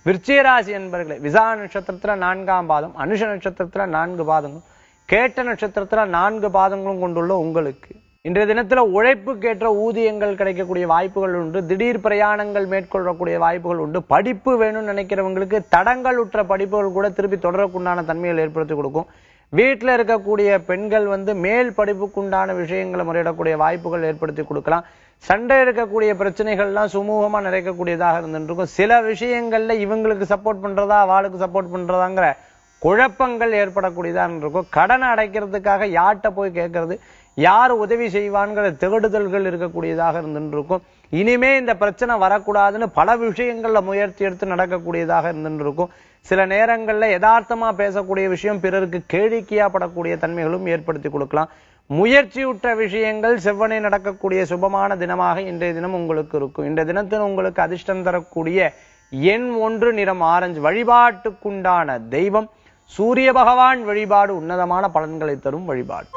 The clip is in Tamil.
விருச்சிக ராசி என்பர்களே, விசாக நட்சத்திரத்துல 4ஆம் பாதம், அனுஷ நட்சத்திரத்துல 4 பாதங்களும், கேட்ட நட்சத்திரத்துல 4 பாதங்களும் கொண்டுள்ள உங்களுக்கு இன்றைய தினத்துல உழைப்புக்கேற்ற ஊதியங்கள் கிடைக்கக்கூடிய வாய்ப்புகள் உண்டு. திடீர் பிரயாணங்கள் மேற்கொள்ளக்கூடிய வாய்ப்புகள் உண்டு. படிப்பு வேணும்னு நினைக்கிறவங்களுக்கு தடங்கள் உற்ற படிப்புகள் கூட திருப்பி தொடரக்குண்டான தன்மைகள் ஏற்படுத்தி கொடுக்கும். வீட்டில் இருக்கக்கூடிய பெண்கள் மேல் படிப்புக்குண்டான விஷயங்களை முறையிடக்கூடிய வாய்ப்புகள் ஏற்படுத்தி கொடுக்கலாம். சண்டை இருக்கக்கூடிய பிரச்சனைகள்லாம் சுமூகமா நிறைக்கக்கூடியதாக இருந்துருக்கும். சில விஷயங்கள்ல இவங்களுக்கு சப்போர்ட் பண்றதா அவளுக்கு சப்போர்ட் பண்றதாங்கிற குழப்பங்கள் ஏற்படக்கூடியதா இருக்கும். கடனை அடைக்கிறதுக்காக யார்கிட்ட போய் கேட்கறது, யார் உதவி செய்வான்கிற தேடுதல்கள் இருக்கக்கூடியதாக இருந்துருக்கும். இனிமே இந்த பிரச்சனை வரக்கூடாதுன்னு பல விஷயங்கள்ல முயற்சி எடுத்து நடக்கக்கூடியதாக இருந்துருக்கும். சில நேரங்கள்ல யதார்த்தமா பேசக்கூடிய விஷயம் பிறருக்கு கேளிக்கையா படக்கூடிய தன்மைகளும் ஏற்படுத்தி கொடுக்கலாம். முயற்சியுற்ற விஷயங்கள் செவ்வனே நடக்கக்கூடிய சுபமான தினமாக இன்றைய தினம் உங்களுக்கு இருக்கும். இன்றைய தினத்தில் உங்களுக்கு அதிர்ஷ்டம் தரக்கூடிய எண் 1, நிறம் ஆரஞ்சு. வழிபாட்டுக்குண்டான தெய்வம் சூரிய பகவான் வழிபாடு உன்னதமான பலன்களை தரும் வழிபாடு.